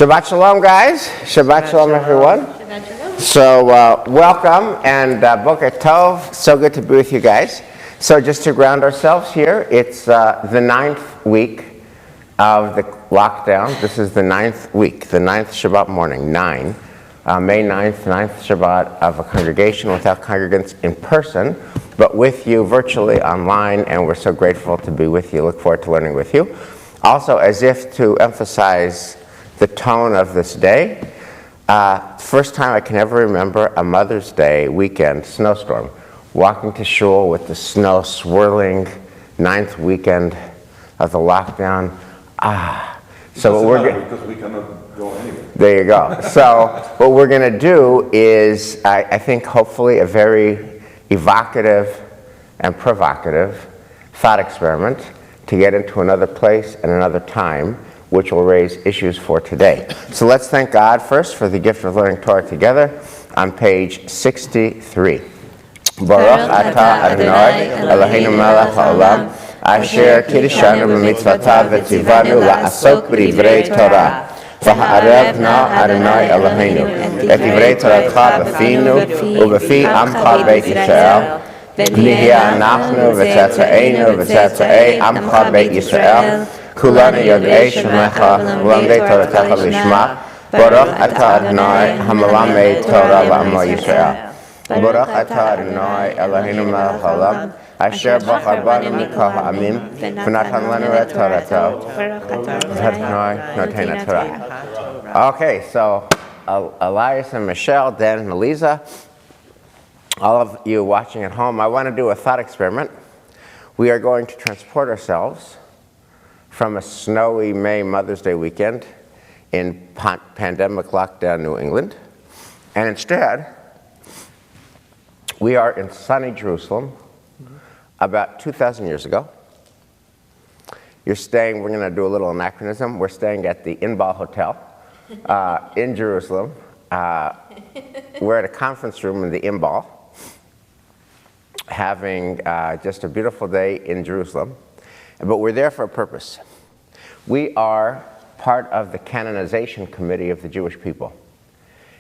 Shabbat Shalom, guys. Shabbat Shalom, everyone. Shabbat Shalom. So, welcome and Boker Tov. So good to be with you guys. So, just to ground ourselves here, it's the 9th week of the lockdown. This is the 9th week, the 9th Shabbat morning, May 9th, 9th Shabbat of a congregation without congregants in person, but with you virtually online, and we're so grateful to be with you. Look forward to learning with you. Also, as if to emphasize the tone of this day, first time I can ever remember a Mother's Day weekend snowstorm, walking to shul with the snow swirling, 9th weekend of the lockdown. So because we cannot go anywhere. There you go. So what we're going to do is, I think, hopefully a very evocative and provocative thought experiment to get into another place and another time, which will raise issues for today. So let's thank God first for the gift of learning Torah together on page 63. Baruch atah Adonai Eloheinu melech haolam asher kiddushanu b'mitzvotav v'tzivanu la'asok b'divrei Torah. V'ha'arev na Adonai Eloheinu et divrei Toratcha b'finu u'b'fi amcha beit Yisrael. Nihya anachnu v'tzatza'enu v'tzatza'ei amcha beit Yisrael. Kulanu yodei shemecha v'lamdei Toratecha lishma. Baruch atah Adonai hamelamed Torah la'amo Yisrael. Baruch atah Adonai Eloheinu melech haolam asher bachar banu mikol ha'amim v'natan lanu et Torato v'Adonai notenu Torah. Okay, so Elias and Michelle, Dan and Eliza, all of you watching at home, I want to do a thought experiment. We are going to transport ourselves from a snowy May Mother's Day weekend in pandemic lockdown New England, and instead, we are in sunny Jerusalem about 2,000 years ago. You're staying, we're going to do a little anachronism, we're staying at the Inbal Hotel in Jerusalem. We're at a conference room in the Inbal, having just a beautiful day in Jerusalem, but we're there for a purpose. We are part of the canonization committee of the Jewish people.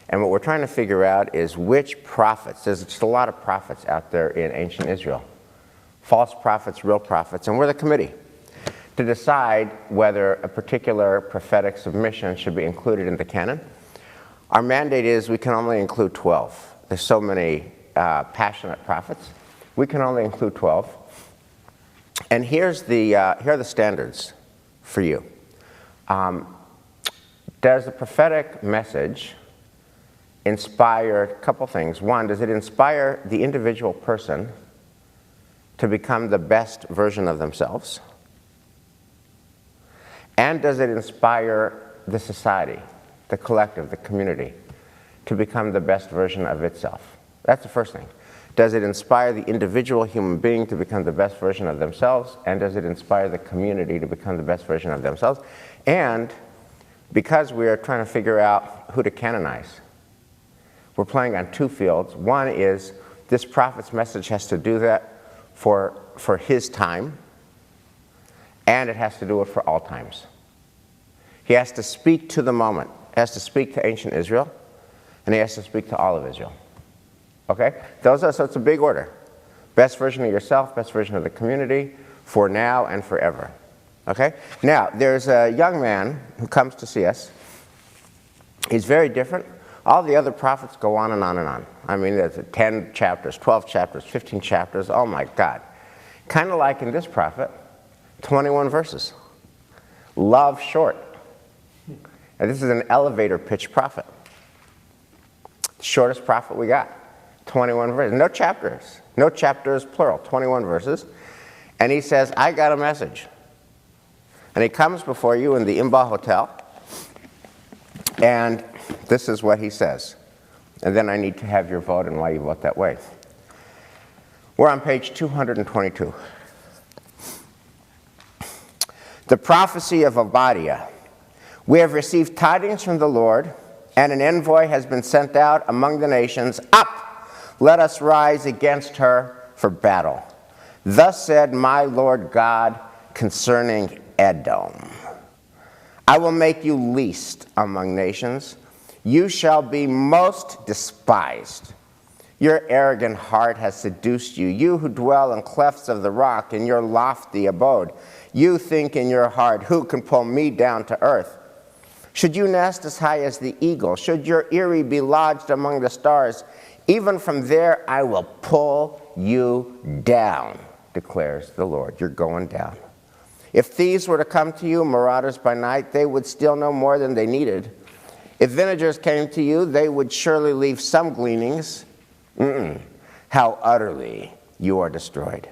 And what we're trying to figure out is which prophets, there's just a lot of prophets out there in ancient Israel, false prophets, real prophets, and we're the committee to decide whether a particular prophetic submission should be included in the canon. Our mandate is we can only include 12. There's so many passionate prophets. We can only include 12. And here are the standards for you. Does the prophetic message inspire a couple things? One, does it inspire the individual person to become the best version of themselves? And does it inspire the society, the collective, the community, to become the best version of itself? That's the first thing. Does it inspire the individual human being to become the best version of themselves? And does it inspire the community to become the best version of themselves? And because we are trying to figure out who to canonize, we're playing on two fields. One is this prophet's message has to do that for his time, and it has to do it for all times. He has to speak to the moment. He has to speak to ancient Israel, and he has to speak to all of Israel. Okay? So it's a big order. Best version of yourself, best version of the community, for now and forever. Okay? Now, there's a young man who comes to see us. He's very different. All the other prophets go on and on and on. I mean, there's 10 chapters, 12 chapters, 15 chapters. Oh my God. Kind of like in this prophet, 21 verses. Love short. And this is an elevator pitch prophet. The shortest prophet we got. 21 verses. No chapters. No chapters, plural. 21 verses. And he says, I got a message. And he comes before you in the Inbal Hotel. And this is what he says. And then I need to have your vote and why you vote that way. We're on page 222. The prophecy of Obadiah. We have received tidings from the Lord, and an envoy has been sent out among the nations. Up! Let us rise against her for battle. Thus said my Lord God concerning Edom. I will make you least among nations. You shall be most despised. Your arrogant heart has seduced you, you who dwell in clefts of the rock in your lofty abode. You think in your heart, who can pull me down to earth? Should you nest as high as the eagle? Should your eyrie be lodged among the stars? Even from there I will pull you down, declares the Lord. You're going down. If thieves were to come to you, marauders by night, they would steal no more than they needed. If villagers came to you, they would surely leave some gleanings. How utterly you are destroyed.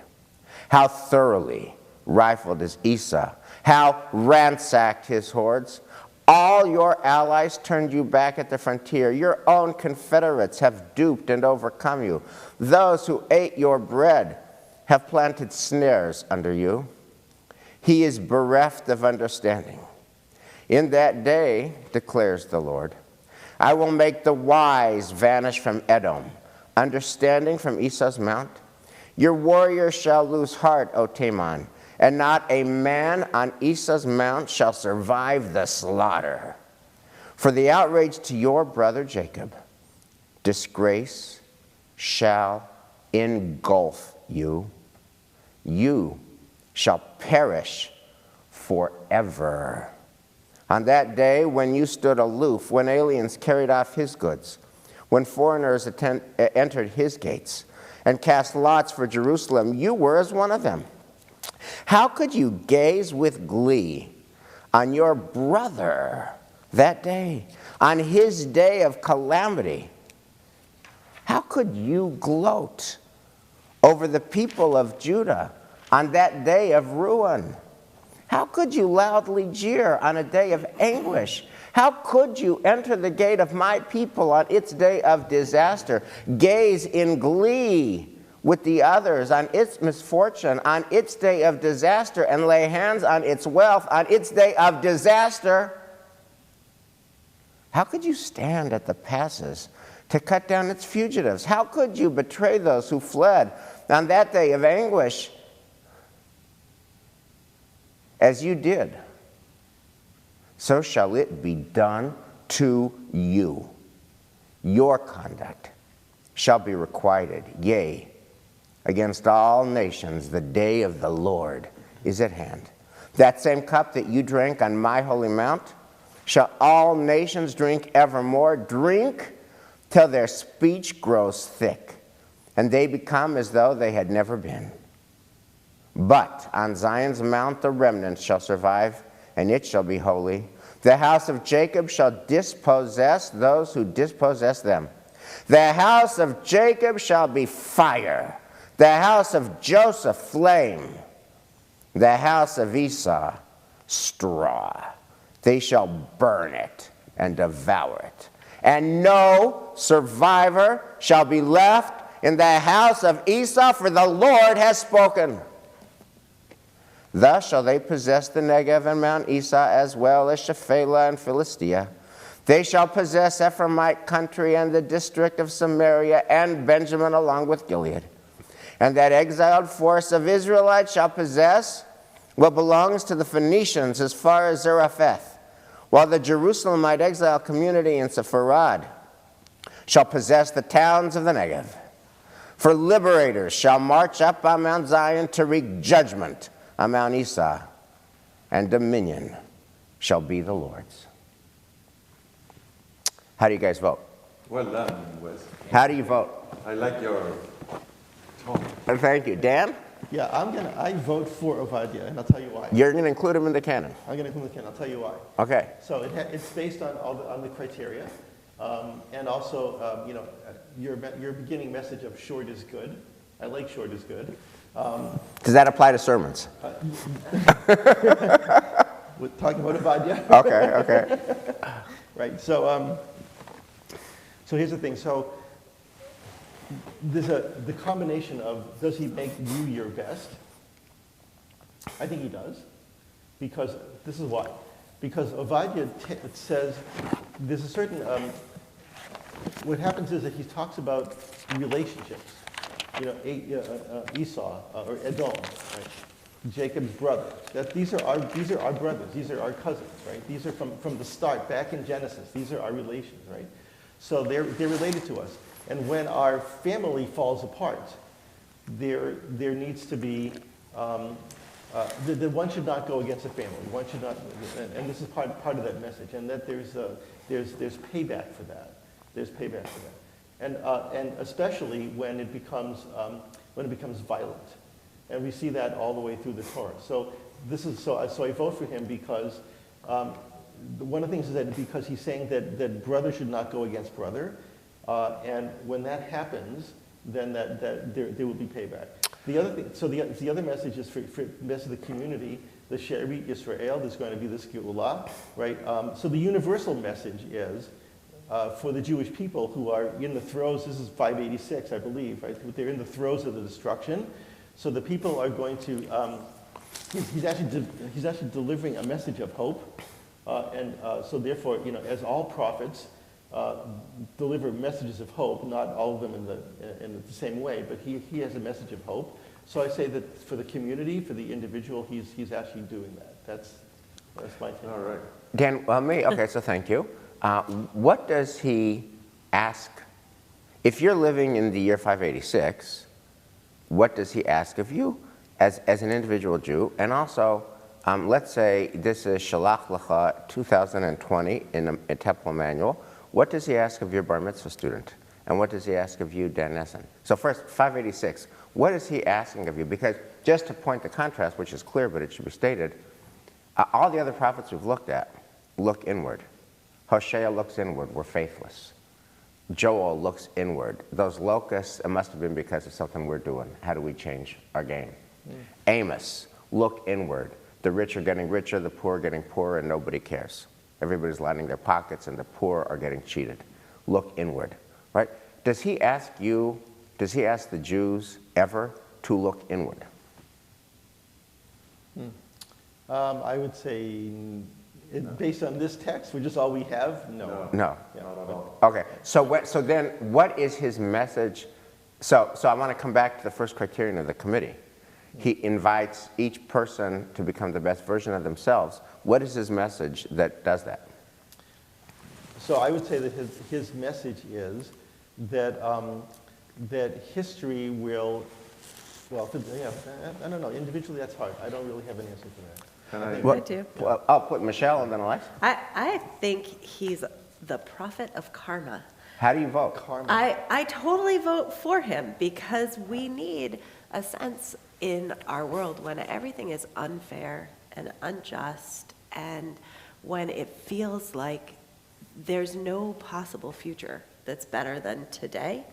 How thoroughly rifled is Esau. How ransacked his hordes. All your allies turned you back at the frontier. Your own confederates have duped and overcome you. Those who ate your bread have planted snares under you. He is bereft of understanding. In that day, declares the Lord, I will make the wise vanish from Edom, understanding from Esau's mount. Your warriors shall lose heart, O Teman, and not a man on Esau's mount shall survive the slaughter. For the outrage to your brother Jacob, disgrace shall engulf you. You shall perish forever. On that day when you stood aloof, when aliens carried off his goods, when foreigners entered his gates and cast lots for Jerusalem, you were as one of them. How could you gaze with glee on your brother that day, on his day of calamity? How could you gloat over the people of Judah on that day of ruin? How could you loudly jeer on a day of anguish? How could you enter the gate of my people on its day of disaster, gaze in glee with the others on its misfortune, on its day of disaster, and lay hands on its wealth on its day of disaster? How could you stand at the passes to cut down its fugitives? How could you betray those who fled on that day of anguish as you did? So shall it be done to you. Your conduct shall be requited, yea, against all nations the day of the Lord is at hand. That same cup that you drank on my holy mount shall all nations drink evermore. Drink till their speech grows thick, and they become as though they had never been. But on Zion's mount the remnant shall survive, and it shall be holy. The house of Jacob shall dispossess those who dispossess them. The house of Jacob shall be fire. The house of Joseph flame. The house of Esau straw. They shall burn it and devour it. And no survivor shall be left in the house of Esau, for the Lord has spoken. Thus shall they possess the Negev and Mount Esau, as well as Shephelah and Philistia. They shall possess Ephraimite country and the district of Samaria and Benjamin along with Gilead. And that exiled force of Israelites shall possess what belongs to the Phoenicians as far as Zarephath, while the Jerusalemite exile community in Sepharad shall possess the towns of the Negev. For liberators shall march up on Mount Zion to wreak judgment on Mount Esau, and dominion shall be the Lord's. How do you guys vote? Well done, Wes. How do you vote? I like your tone. Thank you. Dan? Yeah, I vote for Ovadia, and I'll tell you why. You're going to include him in the canon. I'm going to include the canon. I'll tell you why. Okay. So it's based on the criteria, and also your beginning message of short is good. I like short is good. Does that apply to sermons? We're talking about Ovadia. Okay. Right. So here's the thing. So there's the combination of, does he make you your best? I think he does, because this is why. Because Ovadia says there's a certain, what happens is that he talks about relationships. Esau or Edom, right? Jacob's brothers. That these are our brothers. These are our cousins, right? These are from the start, back in Genesis. These are our relations, right? So they're related to us. And when our family falls apart, there needs to be the one should not go against a family. One should not, and this is part of that message. And that there's payback for that. There's payback for that, and especially when it becomes violent. And we see that all the way through the Torah. So I vote for him because one of the things is that because he's saying that brother should not go against brother, and when that happens, then that there will be payback. The other thing, so the other message is for the rest of the community, the She'erit Yisrael. There's going to be this Geulah, right? So the universal message is for the Jewish people who are in the throes. This is 586, I believe, right? They're in the throes of the destruction. So the people are going to, he's actually delivering a message of hope. So therefore, as all prophets deliver messages of hope, not all of them in the same way, but he has a message of hope. So I say that for the community, for the individual, he's actually doing that. That's my take. All right. Dan, okay, so thank you. What does he ask? If you're living in the year 586, what does he ask of you as an individual Jew? And also, let's say this is Shalach Lecha 2020 in a Temple Manual. What does he ask of your bar mitzvah student? And what does he ask of you, Dan Nessen? So first, 586, what is he asking of you? Because just to point the contrast, which is clear, but it should be stated, all the other prophets we've looked at look inward. Hosea looks inward, we're faithless. Joel looks inward. Those locusts, it must have been because of something we're doing. How do we change our game? Amos, look inward. The rich are getting richer, the poor are getting poorer, and nobody cares. Everybody's lining their pockets, and the poor are getting cheated. Look inward, right? Does he ask the Jews ever to look inward? I would say, based on this text, which is all we have, no. No. Yeah. Not at all. Okay, so then what is his message? So I want to come back to the first criterion of the committee. He invites each person to become the best version of themselves. What is his message that does that? So I would say that his message is that that history will, I don't know, individually that's hard. I don't really have an answer for that. Can I do. Well, I'll put Michelle and then Alex. I think he's the prophet of karma. How do you vote? Karma. I totally vote for him because we need a sense in our world when everything is unfair and unjust and when it feels like there's no possible future that's better than today.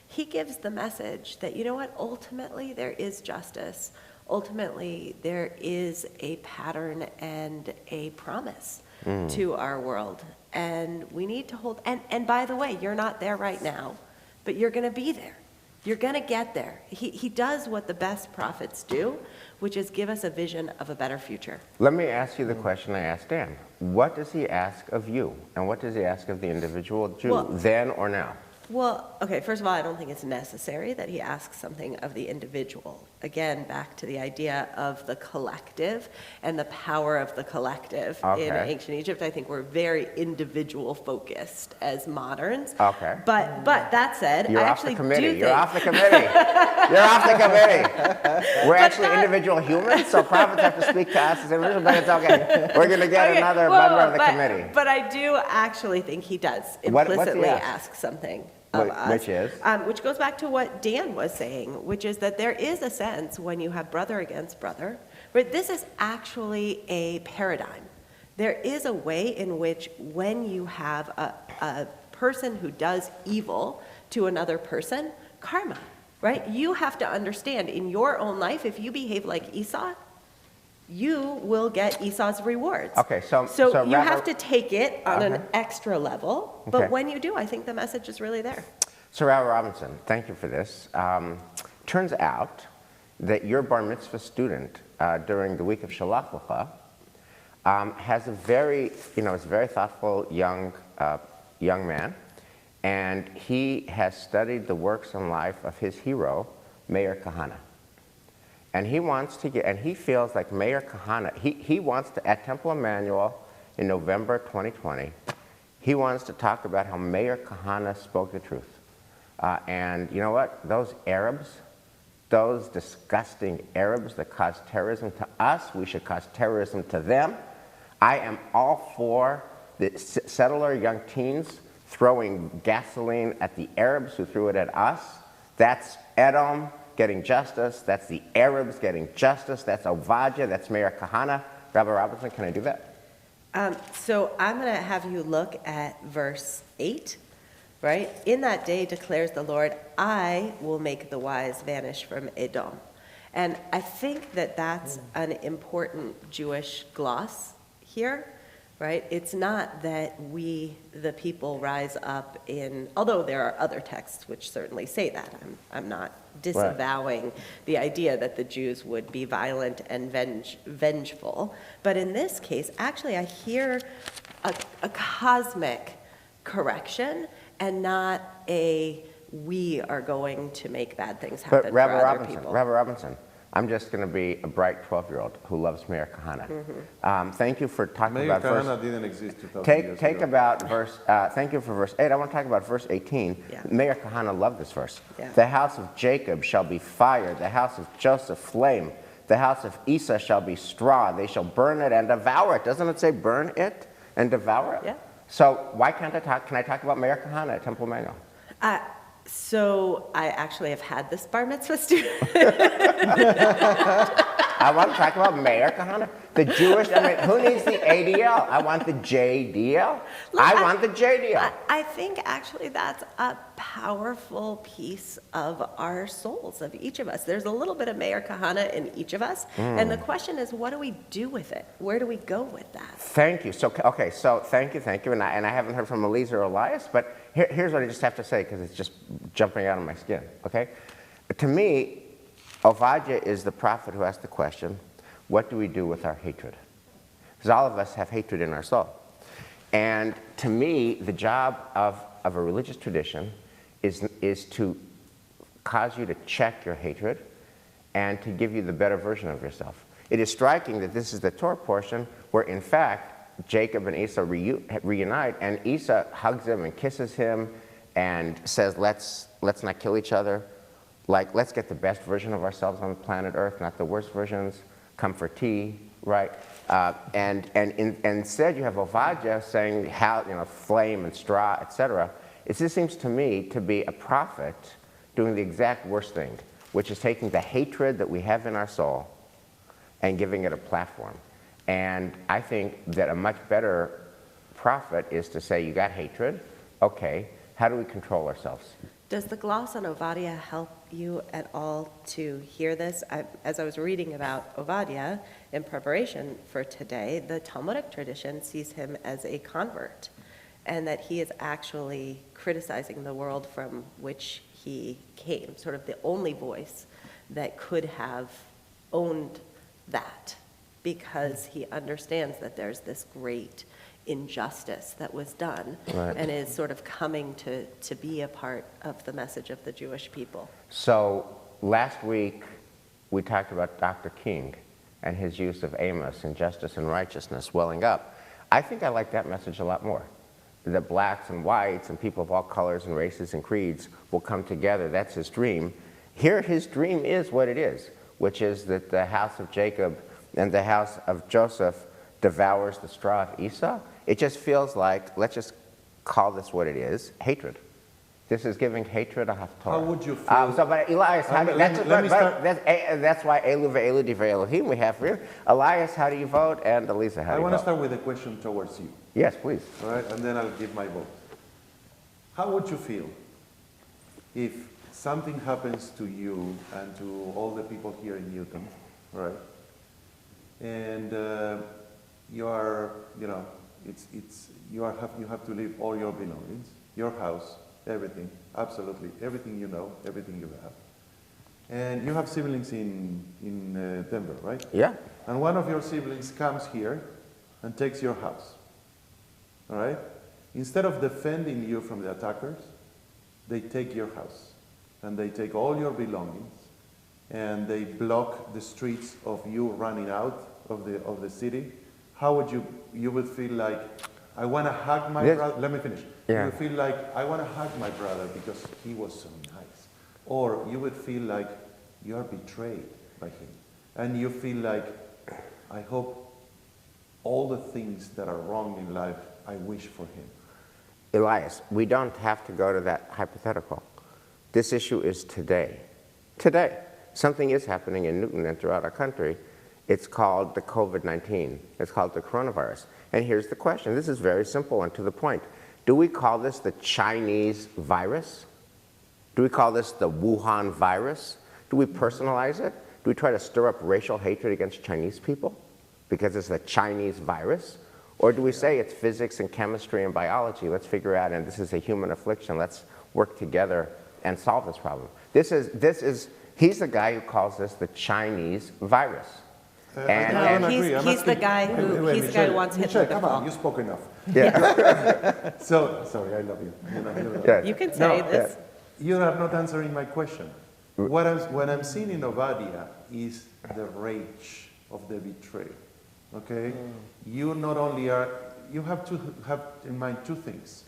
He gives the message that, you know what, ultimately there is justice. Ultimately, there is a pattern and a promise to our world. And we need to hold, and by the way, you're not there right now, but you're going to be there. You're going to get there. He does what the best prophets do, which is give us a vision of a better future. Let me ask you the question I asked Dan. What does he ask of you? And what does he ask of the individual Jew, then or now? Well, okay, first of all, I don't think it's necessary that he asks something of the individual. Again, back to the idea of the collective and the power of the collective. Okay. In ancient Egypt. I think we're very individual focused as moderns. Okay. But that said, You're I off the actually committee. do think... You're off the committee. You're off the committee. We're actually individual humans, so prophets have to speak to us as individuals, but it's okay. We're going to get another member of the committee. But I do actually think he does What's he implicitly ask? ask something of us. Which is? Which goes back to what Dan was saying, which is that there is a sense when you have brother against brother, but this is actually a paradigm. There is a way in which when you have a person who does evil to another person, karma, right? You have to understand in your own life, if you behave like Esau, you will get Esau's rewards. Okay, so you have to take it on an extra level, but Okay. when you do, I think the message is really there. So Rabbi Robinson, thank you for this. Turns out that your bar mitzvah student during the week of Shalach Lecha has a very thoughtful young man, and he has studied the works and life of his hero, Meir Kahane. And he wants to get, and he feels like Mayor Kahana, he wants to, at Temple Emmanuel in November 2020, he wants to talk about how Mayor Kahana spoke the truth. And you know what? Those Arabs, those disgusting Arabs that cause terrorism to us, we should cause terrorism to them. I am all for the settler young teens throwing gasoline at the Arabs who threw it at us. That's Edom getting justice. That's the Arabs getting justice. That's Ovadia. That's Mayor Kahana. Rabbi Robinson, can I do that? So I'm going to have you look at verse 8, right? In that day declares the Lord, I will make the wise vanish from Edom. And I think that that's an important Jewish gloss here, right? It's not that we, the people, rise up in, although there are other texts which certainly say that. I'm not disavowing the idea that the Jews would be violent and vengeful. But in this case, actually, I hear a cosmic correction and not a we are going to make bad things happen But for Rabbi other Robinson, people. Rabbi Robinson, I'm just going to be a bright 12-year-old who loves Mayor Kahana. Thank you for talking Mayor about verse. Kahana didn't exist 2,000 years Take ago. about verse. Thank you for verse 8. I want to talk about verse 18. Yeah. Mayor Kahana loved this verse. Yeah. The house of Jacob shall be fire. The house of Joseph flame. The house of Esau shall be straw. They shall burn it and devour it. Doesn't it say burn it and devour it? Yeah. So why can't I talk? Can I talk about Mayor Kahana at Temple Emmanuel? So I actually have had this bar mitzvah student. I want to talk about Mayor Kahana. The Jewish, I mean, who needs the ADL? I want the JDL. I want the JDL. I think actually that's a powerful piece of our souls, of each of us. There's a little bit of Mayor Kahana in each of us. And the question is, what do we do with it? Where do we go with that? Thank you. So, okay, so thank you. And I haven't heard from Eliezer or Elias, but here's what I just have to say, because it's just jumping out of my skin, okay? To me, Ovadia is the prophet who asked the question, what do we do with our hatred? Because all of us have hatred in our soul. And to me, the job of a religious tradition is to cause you to check your hatred and to give you the better version of yourself. It is striking that this is the Torah portion where, in fact, Jacob and Esau reunite, and Esau hugs him and kisses him and says, let's not kill each other. Like, let's get the best version of ourselves on planet Earth, not the worst versions. Come for tea, right? And instead, you have Ovadia saying how, flame and straw, etc. It just seems to me to be a prophet doing the exact worst thing, which is taking the hatred that we have in our soul and giving it a platform. And I think that a much better prophet is to say, you got hatred, okay, how do we control ourselves? Does the gloss on Ovadia help you at all to hear this? As I was reading about Ovadia in preparation for today, the Talmudic tradition sees him as a convert, and that he is actually criticizing the world from which he came, sort of the only voice that could have owned that, because he understands that there's this great injustice that was done, right, and is sort of coming to be a part of the message of the Jewish people. So last week we talked about Dr. King and his use of Amos and justice and righteousness welling up. I think I like that message a lot more. That blacks and whites and people of all colors and races and creeds will come together. That's his dream. Here his dream is what it is, which is that the house of Jacob and the house of Joseph devours the straw of Esau. It just feels like, let's just call this what it is, hatred. This is giving hatred a haftorah. How would you feel? But Elias, that's why Elu ve'elu divrei Elohim we have here. Elias, how do you vote? And Elisa, how do I you vote? want to start with a question towards you, Yes, please. all right? And then I'll give my vote. How would you feel if something happens to you and to all the people here in Newton, right? And you are, you have to leave all your belongings, your house, everything, absolutely, everything you know, everything you have. And you have siblings in Denver, right? Yeah. And one of your siblings comes here and takes your house, all right? Instead of defending you from the attackers, they take your house and they take all your belongings and they block the streets of you running out of the city, how would you would feel like, I want to hug my Yes. brother. Let me finish. Yeah. You would feel like, I want to hug my brother because he was so nice. Or you would feel like you are betrayed by him. And you feel like, I hope all the things that are wrong in life, I wish for him. Elias, we don't have to go to that hypothetical. This issue is today. Today. Something is happening in Newton and throughout our country. It's called the COVID-19. It's called the coronavirus. And here's the question. This is very simple and to the point. Do we call this the Chinese virus? Do we call this the Wuhan virus? Do we personalize it? Do we try to stir up racial hatred against Chinese people because it's the Chinese virus? Or do we say it's physics and chemistry and biology? Let's figure out, and this is a human affliction. Let's work together and solve this problem. He's the guy who calls this the Chinese virus. I don't agree. He's the guy who wants Hitler to come fall. on, you spoke enough. Yeah. So, sorry, I love you. Yeah. You can say No, this. You are not answering my question. What I'm seeing in Ovadia is the rage of the betrayal. Okay? You not only are, you have to have in mind two things.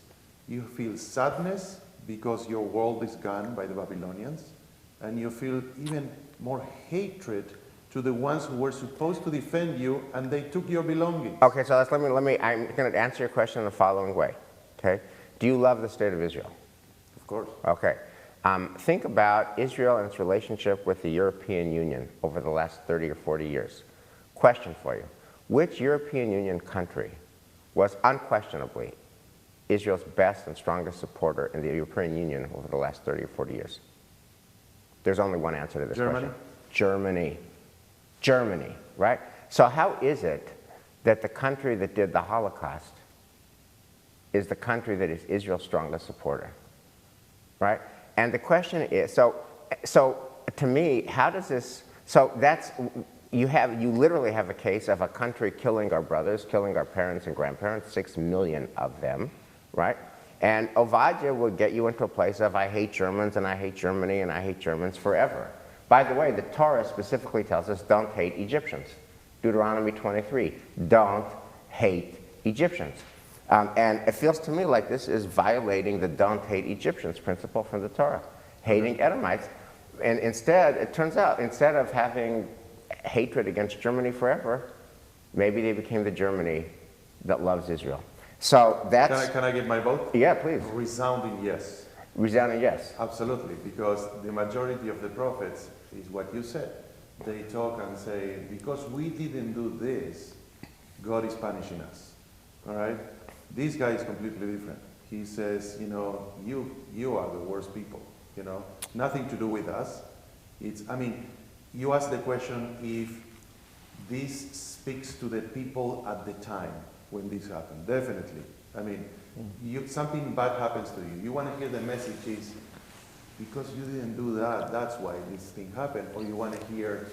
You feel sadness because your world is gone by the Babylonians, and you feel even more hatred to the ones who were supposed to defend you, and they took your belongings. Okay, so I'm going to answer your question in the following way. Okay? Do you love the state of Israel? Of course. Okay. Think about Israel and its relationship with the European Union over the last 30 or 40 years. Question for you. Which European Union country was unquestionably Israel's best and strongest supporter in the European Union over the last 30 or 40 years? There's only one answer to this question. Germany. Germany, right? So how is it that the country that did the Holocaust is the country that is Israel's strongest supporter, right? And the question is, so to me, how does this, so that's, you literally have a case of a country killing our brothers, killing our parents and grandparents, 6 million of them, right? And Ovadia will get you into a place of, I hate Germans and I hate Germany and I hate Germans forever. By the way, the Torah specifically tells us don't hate Egyptians. Deuteronomy 23, don't hate Egyptians. And it feels to me like this is violating the don't hate Egyptians principle from the Torah, hating Edomites. And instead, it turns out, instead of having hatred against Germany forever, maybe they became the Germany that loves Israel. So that's... Can I get my vote? Yeah, please. Resounding yes. Resounding yes. Absolutely, because the majority of the prophets is what you said. They talk and say, because we didn't do this, God is punishing us. All right? This guy is completely different. He says, you know, you are the worst people, you know, nothing to do with us. You ask the question if this speaks to the people at the time when this happened. Definitely. Something bad happens to you. You want to hear the message is, because you didn't do that, that's why this thing happened. Or you want to hear,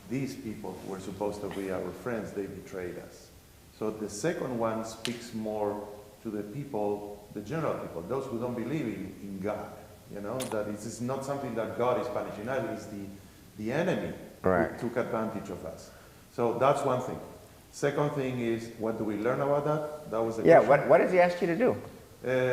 these people who were supposed to be our friends, they betrayed us. So the second one speaks more to the people, the general people, those who don't believe in God. You know, that it is not something that God is punishing us, it's the enemy right. who took advantage of us. So that's one thing. Second thing is, what do we learn about that? That was the question. What does he ask you to do?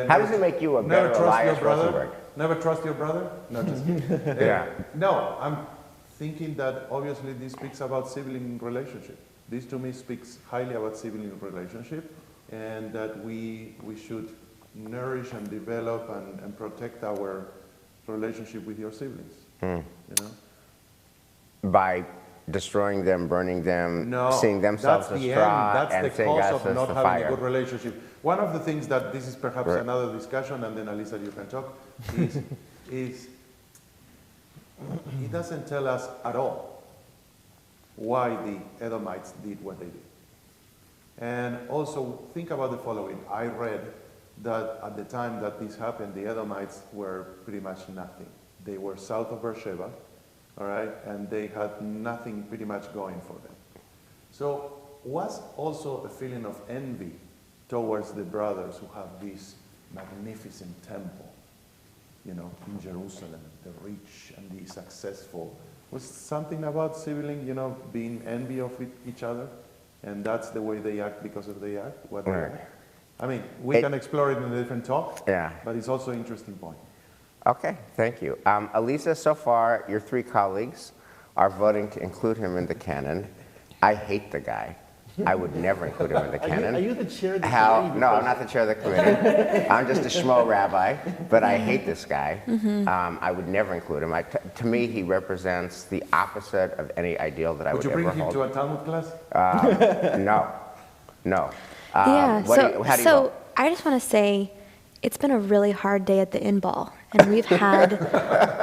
How does it make you a better Elias Rosenberg? Never trust your brother? No, just kidding. Yeah. No, I'm thinking that obviously this speaks about sibling relationship. This to me speaks highly about sibling relationship, and that we should nourish and develop and protect our relationship with your siblings. You know? By destroying them, burning them, No, seeing themselves that's as the straw, end. That's and the saying cause us of as not the having fire. a good relationship. One of the things that this is perhaps Right. another discussion, and then Alisa, you can talk, is it doesn't tell us at all why the Edomites did what they did. And also think about the following. I read that at the time that this happened, the Edomites were pretty much nothing. They were south of Beersheba, all right, and they had nothing pretty much going for them. So was also a feeling of envy towards the brothers who have this magnificent temple, you know, in Jerusalem, the rich and the successful, was something about sibling, being envy of each other, and that's the way they act because of they act, what they Right. act. I mean, we It- can explore it in a different talk, Yeah. but it's also an interesting point. Okay, thank you. Elisa, so far, your three colleagues are voting to include him in the canon. I hate the guy. I would never include him in the canon. Are you the chair of the How? committee? No, I'm Because- not the chair of the committee. I'm just a schmo rabbi, but I hate this guy. I would never include him. To me, he represents the opposite of any ideal that I Would would you bring ever him hold. to a Talmud class? No. Yeah, How do you so vote? I just want to say it's been a really hard day at the in-ball, and we've had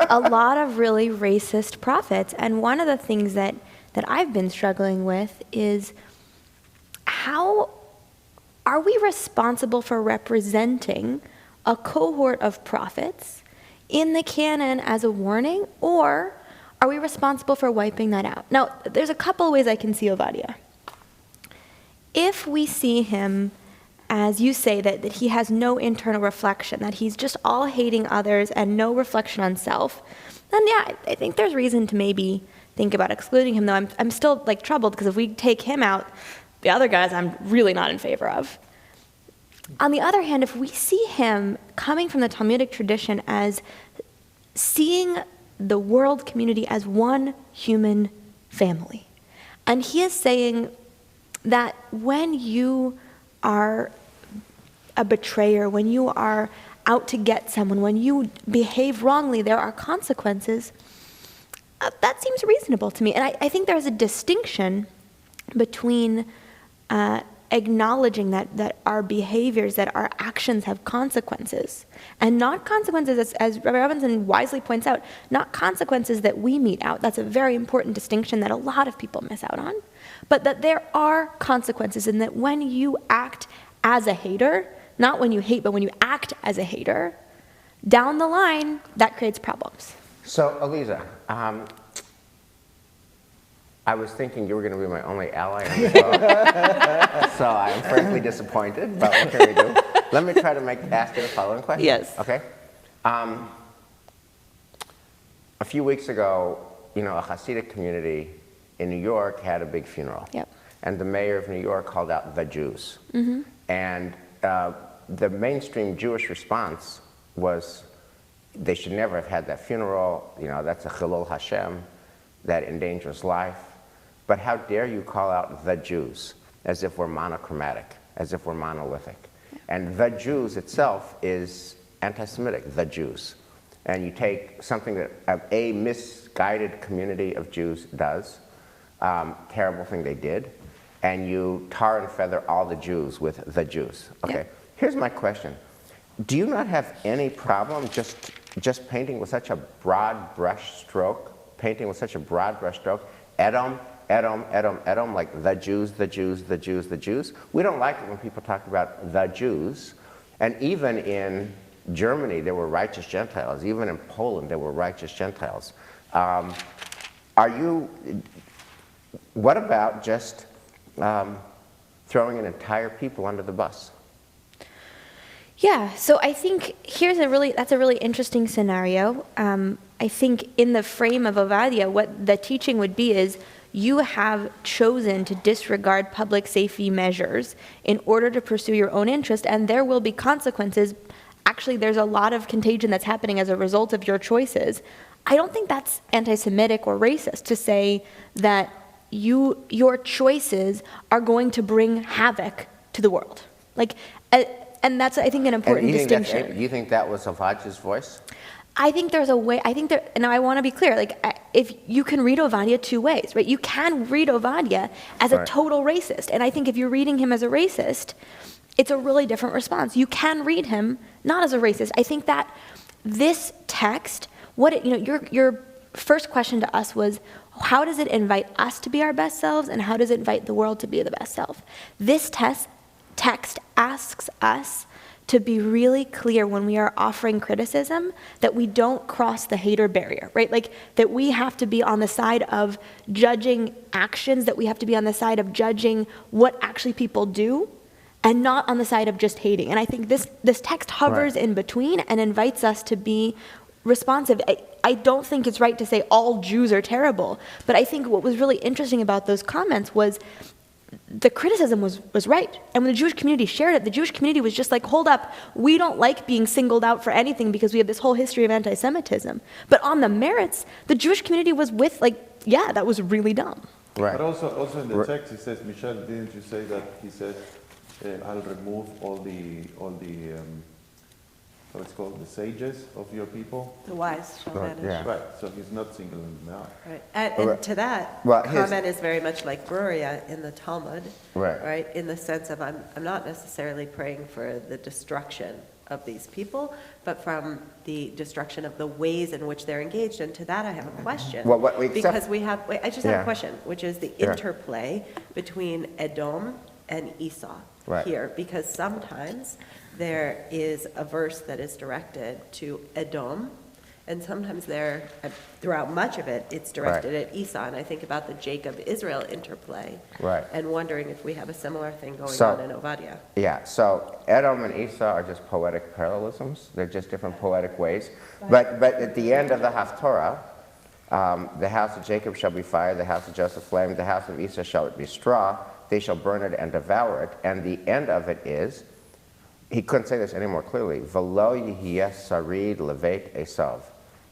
a lot of really racist prophets. And one of the things that I've been struggling with is how are we responsible for representing a cohort of prophets in the canon as a warning, or are we responsible for wiping that out? Now, there's a couple of ways I can see Obadiah. If we see him, as you say, that he has no internal reflection, that he's just all hating others and no reflection on self, then yeah, I think there's reason to maybe think about excluding him, though I'm still troubled, because if we take him out, the other guys I'm really not in favor of. On the other hand, if we see him coming from the Talmudic tradition as seeing the world community as one human family, and he is saying that when you are a betrayer, when you are out to get someone, when you behave wrongly, there are consequences, that seems reasonable to me. And I think there's a distinction between acknowledging that our behaviors, that our actions have consequences, and not consequences, as Rabbi Robinson wisely points out, not consequences that we mete out. That's a very important distinction that a lot of people miss out on. But that there are consequences, and that when you act as a hater, not when you hate, but when you act as a hater, down the line, that creates problems. So, Elisa, I was thinking you were going to be my only ally on this vote, so I'm frankly disappointed, but what can we do? Let me try to ask you the following question. Yes. Okay? A few weeks ago, a Hasidic community in New York had a big funeral. Yep. And the mayor of New York called out the Jews. And the mainstream Jewish response was they should never have had that funeral. That's a Chilul Hashem that endangers life. But how dare you call out the Jews as if we're monochromatic, as if we're monolithic. And the Jews itself is anti-Semitic, the Jews. And you take something that a misguided community of Jews does, terrible thing they did, and you tar and feather all the Jews with the Jews. Okay, Yeah. Here's my question. Do you not have any problem just painting with such a broad brush stroke, Edom, Edom, Edom, Edom, like the Jews, the Jews, the Jews, the Jews? We don't like it when people talk about the Jews. And even in Germany, there were righteous Gentiles. Even in Poland, there were righteous Gentiles. What about just throwing an entire people under the bus? Yeah, so I think that's a really interesting scenario. I think in the frame of Ovadia, what the teaching would be is you have chosen to disregard public safety measures in order to pursue your own interest, and there will be consequences. Actually, there's a lot of contagion that's happening as a result of your choices. I don't think that's anti-Semitic or racist to say that your choices are going to bring havoc to the world. And that's, I think, an important distinction. Do you think that was Savaj's voice? I think there's a way, and I want to be clear, if you can read Ovadia two ways, right? You can read Ovadia as a Right. total racist. And I think if you're reading him as a racist, it's a really different response. You can read him not as a racist. I think that this text, your first question to us was, how does it invite us to be our best selves, and how does it invite the world to be the best self? This text asks us to be really clear when we are offering criticism that we don't cross the hater barrier, right? That we have to be on the side of judging actions, that we have to be on the side of judging what actually people do, and not on the side of just hating. And I think this text hovers Right. in between and invites us to be responsive. I don't think it's right to say all Jews are terrible, but I think what was really interesting about those comments was the criticism was right. And when the Jewish community shared it, the Jewish community was just like, hold up, we don't like being singled out for anything because we have this whole history of anti-Semitism. But on the merits, the Jewish community was with, like, yeah, that was really dumb. Right. But also in the text, it says, Michelle, didn't you say that he said, I'll remove all the how it's called, the sages of your people? The wise shall vanish. Yeah. Right, so he's not singling them out. Right. And to that, Well, his- comment is very much like Bruria in the Talmud. Right. In the sense of I'm not necessarily praying for the destruction of these people, but from the destruction of the ways in which they're engaged. And to that, I have a question. Well, because I just have Yeah. a question, which is the Yeah. interplay between Edom and Esau Right. here. Because sometimes there is a verse that is directed to Edom, and sometimes throughout much of it, it's directed at Esau. And I think about the Jacob-Israel interplay. Right. And wondering if we have a similar thing going So- on in Obadiah. Yeah, so Edom and Esau are just poetic parallelisms. They're just different poetic ways. But at the end of the Haftorah, the house of Jacob shall be fire, the house of Joseph flame, the house of Esau shall be straw. They shall burn it and devour it. And the end of it is, he couldn't say this any more clearly, V'lo yihiyeh sarid levet Esav,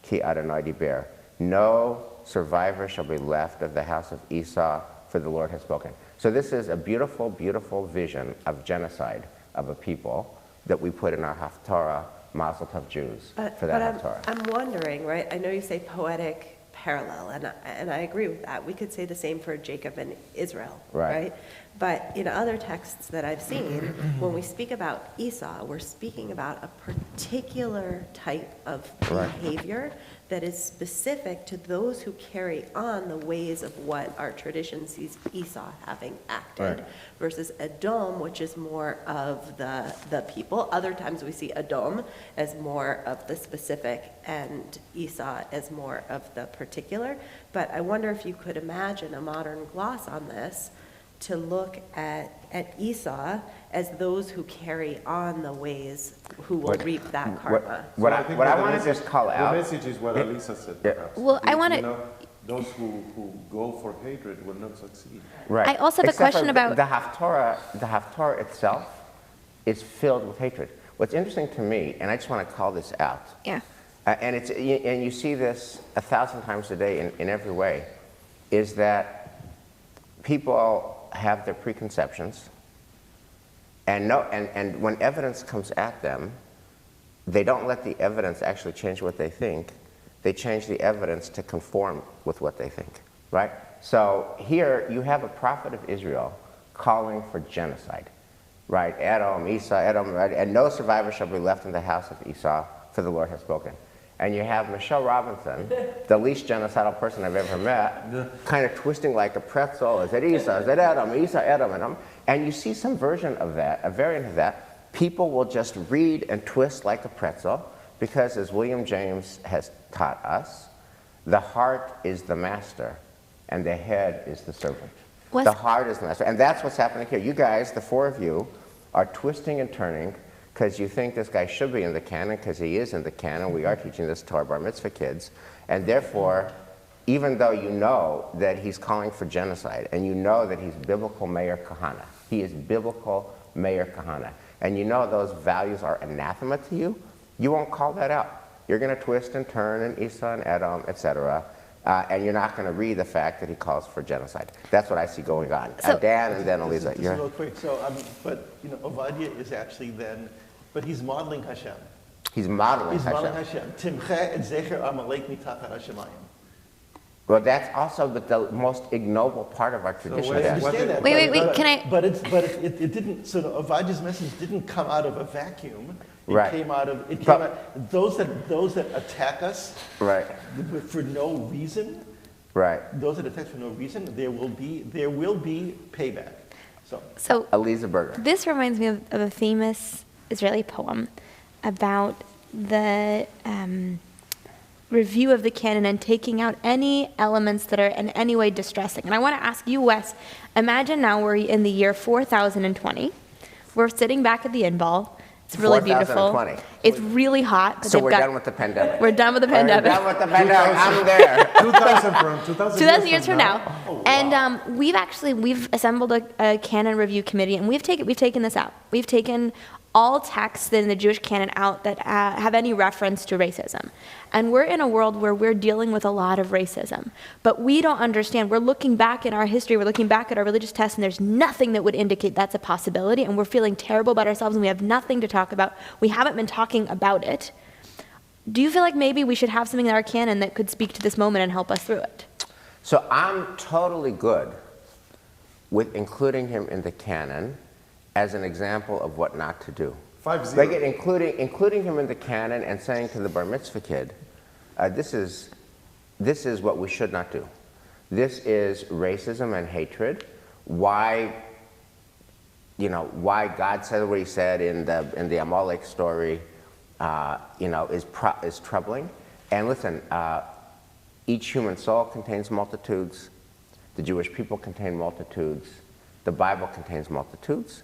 ki Adonai diber. No survivor shall be left of the house of Esau, for the Lord has spoken. So this is a beautiful, beautiful vision of genocide of a people that we put in our Haftarah, Mazel Tov Jews, for that Haftarah. I'm wondering, right, I know you say poetic parallel, and I agree with that. We could say the same for Jacob and Israel, right? But in other texts that I've seen, when we speak about Esau, we're speaking about a particular type of behavior that is specific to those who carry on the ways of what our tradition sees Esau having acted, versus Edom, which is more of the people. Other times we see Edom as more of the specific and Esau as more of the particular. But I wonder if you could imagine a modern gloss on this to look at Esau as those who carry on the ways who will reap that karma. What So I think what I the want to message- just call out. The message is what Alisa said, perhaps. Well, I wanna- You know, those who go for hatred will not succeed. Right. I also have a Except question for about- the Haftarah. The Haftarah itself is filled with hatred. What's interesting to me, and I just want to call this out, Yeah. and you see this 1,000 times a day in every way, is that people have their preconceptions, and when evidence comes at them, they don't let the evidence actually change what they think. They change the evidence to conform with what they think, right? So here you have a prophet of Israel calling for genocide, right? Edom, Esau, Edom, right? And no survivor shall be left in the house of Esau, for the Lord has spoken. And you have Michelle Robinson, the least genocidal person I've ever met, kind of twisting like a pretzel. Is it Esau? Is it Edom? Esau, Edom, Edom. And you see some version of that, a variant of that. People will just read and twist like a pretzel because, as William James has taught us, the heart is the master and the head is the servant. The heart is the master. And that's what's happening here. You guys, the four of you, are twisting and turning because you think this guy should be in the canon, because he is in the canon. We are teaching this to our bar mitzvah kids. And therefore, even though you know that he's calling for genocide, and you know that he's biblical Meir Kahana, he is biblical Meir Kahana, and you know those values are anathema to you, you won't call that out. You're going to twist and turn and Esau and Edom, etc., and you're not going to read the fact that he calls for genocide. That's what I see going on. Dan and then Elisa. Just real quick. So, but Obadiah is actually then, but he's modeling Hashem. He's modeling He's Hashem. modeling Hashem. Timche et zecher Amalek mitachat hashemayim. Well, that's also the most ignoble part of our tradition. I understand that. Wait, but- can I- But it didn't. So Obadiah's message didn't come out of a vacuum. It Right. came out of But- those that attack us Right, for no reason. right. Those that attack for no reason, there will be payback. So Elisa Berger. this reminds me of a famous Israeli poem about the review of the canon and taking out any elements that are in any way distressing. And I want to ask you, Wes, imagine now we're in the year 4020. We're sitting back at the in-ball, It's really beautiful. 4,020. It's really hot. But So they've we're got, done with the pandemic. We're done with the pandemic. We're done with the pandemic. I'm there. 2,000 years from now. And we've assembled a canon review committee, and we've taken this out. We've taken all texts in the Jewish canon out that have any reference to racism. And we're in a world where we're dealing with a lot of racism. But we don't understand. We're looking back in our history, we're looking back at our religious texts, and there's nothing that would indicate that's a possibility, and we're feeling terrible about ourselves, and we have nothing to talk about. We haven't been talking about it. Do you feel like maybe we should have something in our canon that could speak to this moment and help us through it? So I'm totally good with including him in the canon as an example of what not to do. 5-0. Like including him in the canon and saying to the bar mitzvah kid, this is what we should not do. This is racism and hatred. Why God said what he said in the Amalek story, is troubling. And listen, each human soul contains multitudes. The Jewish people contain multitudes. The Bible contains multitudes.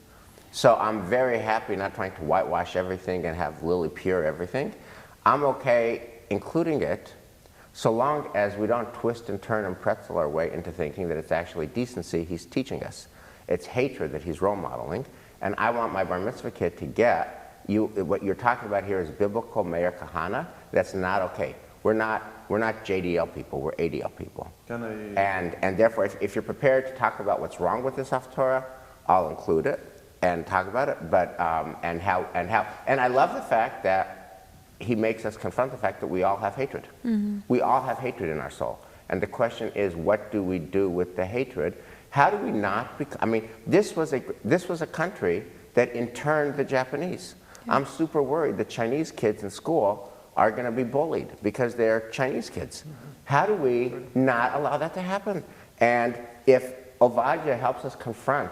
So I'm very happy not trying to whitewash everything and have lily pure everything. I'm okay including it so long as we don't twist and turn and pretzel our way into thinking that it's actually decency he's teaching us. It's hatred that he's role modeling. And I want my bar mitzvah kid to get what you're talking about here is biblical Meir Kahana. That's not okay. We're not JDL people, we're ADL people. And therefore, if you're prepared to talk about what's wrong with this Haftorah, I'll include it and talk about it. But and I love the fact that he makes us confront the fact that we all have hatred. Mm-hmm. We all have hatred in our soul. And the question is, what do we do with the hatred? How do we not? This was a country that interned the Japanese. Yeah. I'm super worried that Chinese kids in school are going to be bullied because they're Chinese kids. How do we not allow that to happen? And if Ovadia helps us confront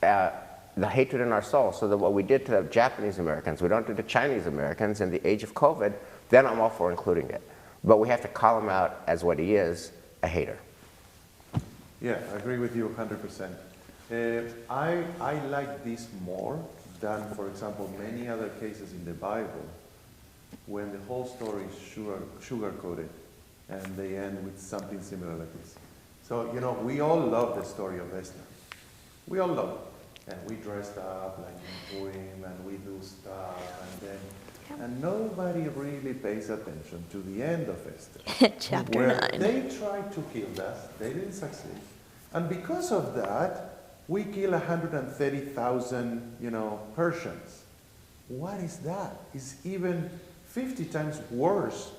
the hatred in our soul, so that what we did to the Japanese Americans, we don't do to Chinese Americans in the age of COVID, then I'm all for including it. But we have to call him out as what he is, a hater. Yeah, I agree with you 100%. I like this more than, for example, many other cases in the Bible when the whole story is sugar-coated and they end with something similar like this. So, we all love the story of Esther. We all love it. And we dressed up like in Purim and we do stuff and nobody really pays attention to the end of Esther. Chapter where 9. They tried to kill us, they didn't succeed. And because of that, we kill 130,000, Persians. What is that? It's even 50 times worse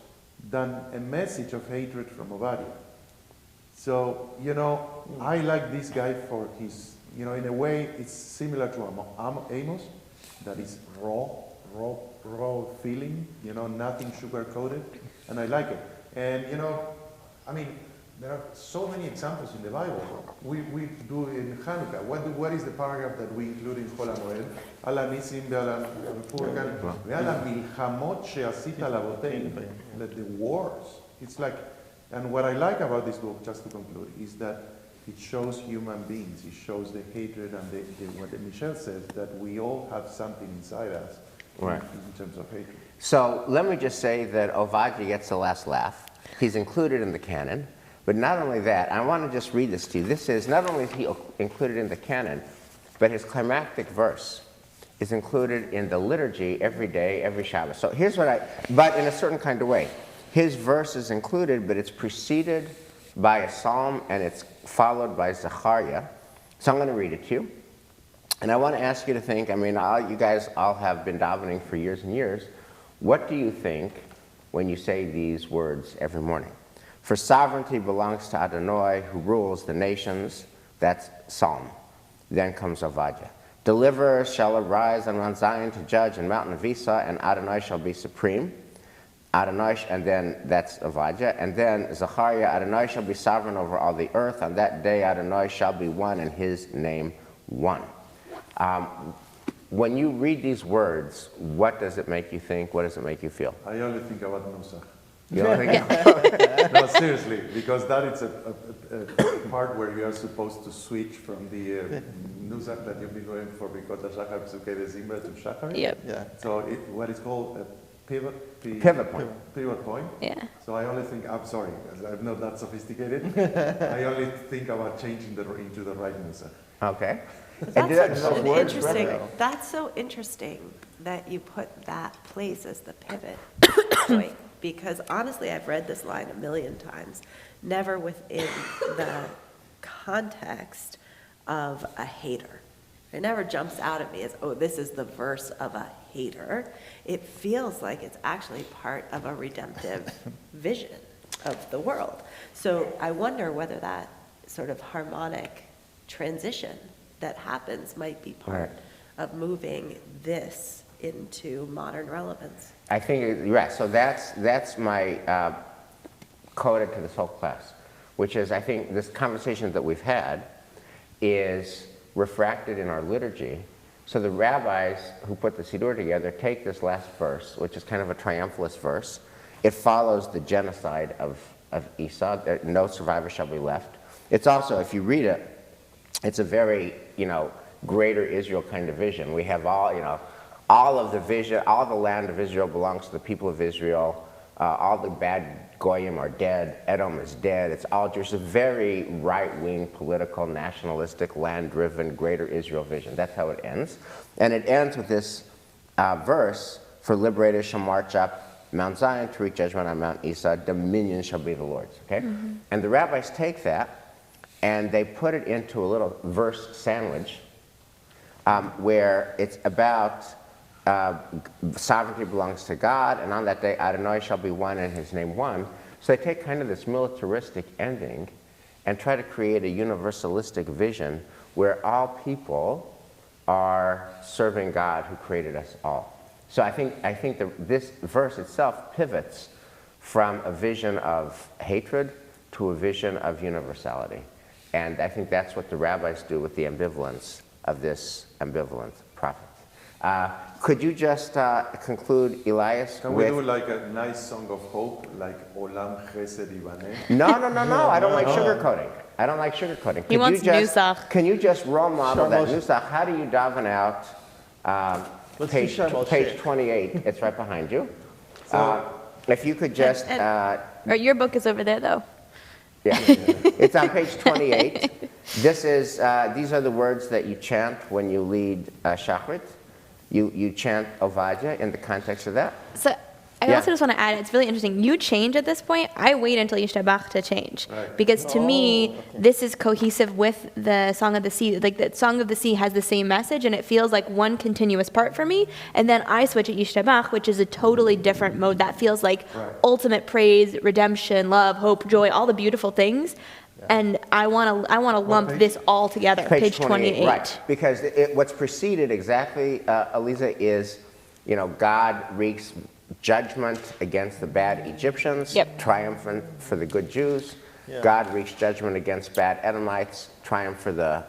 than a message of hatred from Ovadia. So, I like this guy for his, in a way, it's similar to Amos, that is raw feeling, nothing sugar-coated, and I like it. And, there are so many examples in the Bible. We do in Hanukkah. What is the paragraph that we include in Chol HaMoed? Ala nisim ve'ala furkan ve'ala milchamot she'asita lavoteinu. That the wars. It's like, and what I like about this book, just to conclude, is that it shows human beings. It shows the hatred and what Michelle says, that we all have something inside us right. in terms of hatred. So let me just say that Ovadia gets the last laugh. He's included in the canon. But not only that, I want to just read this to you. This is, not only is he included in the canon, but his climactic verse is included in the liturgy every day, every Shabbat. So here's but in a certain kind of way. His verse is included, but it's preceded by a psalm and it's followed by Zechariah. So I'm going to read it to you. And I want to ask you to think, you guys all have been davening for years and years. What do you think when you say these words every morning? For sovereignty belongs to Adonai, who rules the nations. That's Psalm. Then comes Ovadia. Deliverers shall arise on Mount Zion to judge in Mount Nevisa, and Adonai shall be supreme. Adonai, and then that's Ovadia. And then Zechariah, Adonai shall be sovereign over all the earth. On that day, Adonai shall be one, and his name one. When you read these words, what does it make you think? What does it make you feel? I only think about Nusach. You don't think No, seriously, because that is a part where you are supposed to switch from the nusach that you've been doing for Bikota Shachar Psuke de Zimra to Shachar. Yep. Yeah. So what is called a Pivot point. Pivot point. Yeah. So I only think, I'm sorry, I'm not that sophisticated. I only think about changing into the right nusach. Okay. That's does such those an words interesting, resonate? that's so interesting that you put that place as the pivot point. Because honestly, I've read this line a million times, never within the context of a hater. It never jumps out at me as, oh, this is the verse of a hater. It feels like it's actually part of a redemptive vision of the world. So I wonder whether that sort of harmonic transition that happens might be part of moving this into modern relevance. I think, yeah, so that's my coda to this whole class, which is I think this conversation that we've had is refracted in our liturgy. So the rabbis who put the Siddur together take this last verse, which is kind of a triumphalist verse. It follows the genocide of Esau. No survivor shall be left. It's also, if you read it, it's a very, greater Israel kind of vision. We have all of the vision, all the land of Israel belongs to the people of Israel. All the bad Goyim are dead. Edom is dead. It's all just a very right-wing, political, nationalistic, land-driven, greater Israel vision. That's how it ends. And it ends with this verse, for liberators shall march up Mount Zion to wreak judgment on Mount Esau. Dominion shall be the Lord's. Okay? Mm-hmm. And the rabbis take that and they put it into a little verse sandwich where it's about sovereignty belongs to God, and on that day Adonai shall be one and his name one. So they take kind of this militaristic ending and try to create a universalistic vision where all people are serving God who created us all. So I think this verse itself pivots from a vision of hatred to a vision of universality. And I think that's what the rabbis do with the ambivalence of this ambivalent prophet. Could you just conclude, Elias, Can we do like a nice song of hope, like Olam Chesed Ivaneh? No, I don't like sugarcoating. I don't like sugarcoating. He wants nusach. Can you just role model that Sharmosh. nusach? How do you daven out Let's do Sharmosh. page 28? It's right behind you. If you could just... Or your book is over there, though. Yeah, it's on page 28. These are the words that you chant when you lead Shachrit. You chant Ovadia in the context of that. So I also just want to add, it's really interesting. You change at this point. I wait until Yishtabach to change. Right. Because to me, this is cohesive with the Song of the Sea. Like the Song of the Sea has the same message, and it feels like one continuous part for me. And then I switch at Yishtabach, which is a totally different mode. That feels like ultimate praise, redemption, love, hope, joy, all the beautiful things. And I want to lump this all together. Page 28. Right, because what's preceded exactly, Eliza, is, God wreaks judgment against the bad Egyptians, triumphant for the good Jews. Yeah. God wreaks judgment against bad Edomites, triumph for the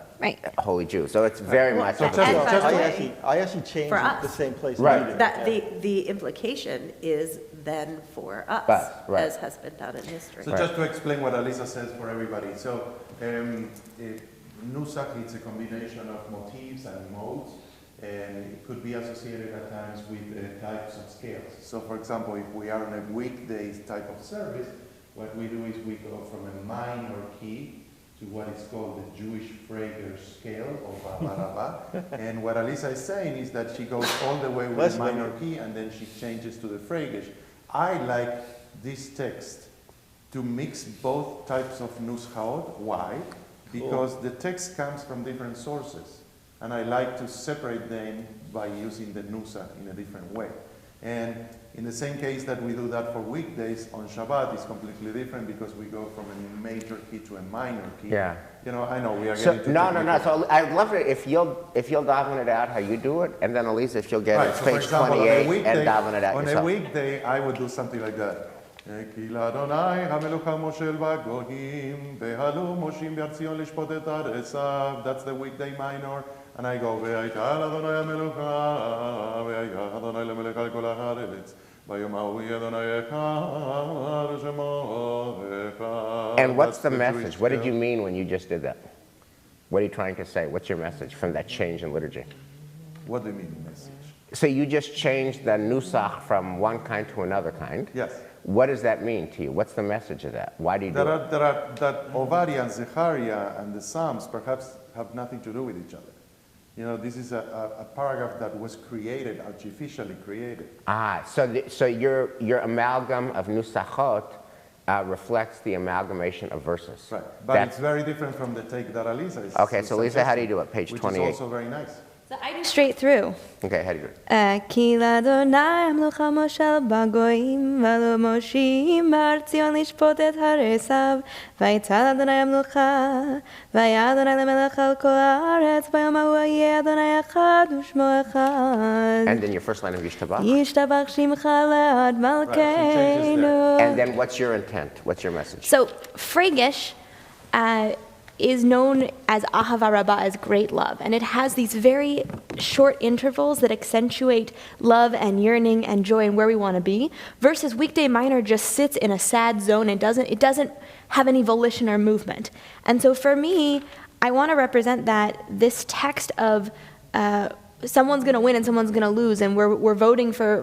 holy Jews. So it's very much... I actually changed it the same place. Right. That the implication is then for us, as has been done in history. So just to explain what Alisa says for everybody. So nusach is a combination of motifs and modes, and it could be associated at times with types of scales. So for example, if we are on a weekday type of service, what we do is we go from a minor key to what is called the Jewish Frager scale, or Babaraba. And what Alisa is saying is that she goes all the way with the minor key and then she changes to the Fragish. I like this text to mix both types of nuschaot. Why? Because the text comes from different sources. And I like to separate them by using the nusa in a different way. And in the same case that we do that for weekdays, on Shabbat it's completely different because we go from a major key to a minor key. Yeah. I know we are So, getting to no. So I'd love it if you'll daven it out how you do it, and then Elisa, if you'll get it, so page for example, 28 and daven it out on yourself. a weekday, I would do something like that. כי לאדוני המלוך המושל בגויים, והלו מושים בארציון לשפוט את ארציו. That's the weekday minor. And I go, והייתה לאדוני המלוכה, והיה אדוני למלך על כל הארץ. And what's That's the Jewish message? What did you hymn. mean when you just did that? What are you trying to say? What's your message from that change in liturgy? What do you mean, message? So you just changed the nusach from one kind to another kind. Yes. What does that mean to you? What's the message of that? Why do you do it? That Ovadia and Zechariah and the Psalms perhaps have nothing to do with each other. You know, this is a paragraph that was created, artificially created. So your amalgam of nusachot reflects the amalgamation of verses. Right. But it's very different from the take that Elisa is Okay, so Lisa, how do you do it? suggesting, Page which 28. is also very nice. So I do straight through. Okay, how do you do it? כי לאדוני המלוכה מושל בגויים ולא מושיעים בהר ציון לשפוט את עריסיו ויצא לאדוני המלוכה והיה אדוני למלך על כל הארץ ביום ההוא יהיה אדוני אחד ושמו אחד And then your first line of Yishtabach. ישתבח שמך לעד מלכנו. And then what's your intent? What's your message? So Fregish is known as Ahava Rabbah, as great love, and it has these very short intervals that accentuate love and yearning and joy and where we want to be, versus Weekday Minor just sits in a sad zone and it doesn't have any volition or movement. And so for me, I want to represent that this text of someone's going to win and someone's going to lose, and we're voting for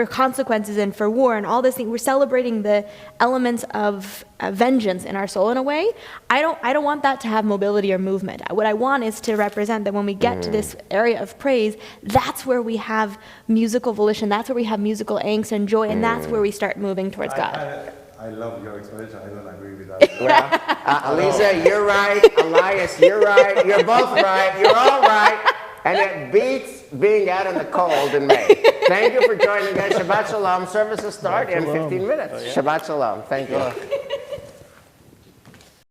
consequences and for war and all this thing. We're celebrating the elements of vengeance in our soul in a way. I don't want that to have mobility or movement. What I want is to represent that when we get to this area of praise, that's where we have musical volition, that's where we have musical angst and joy, and that's where we start moving towards God. I love your explanation. I don't agree with that. Well, Elisa, you're right. Elias, you're right. You're both right. You're all right. And it beats being out in the cold in May. Thank you for joining us. Shabbat Shalom. Services start in 15 minutes. Shabbat Shalom. Thank you.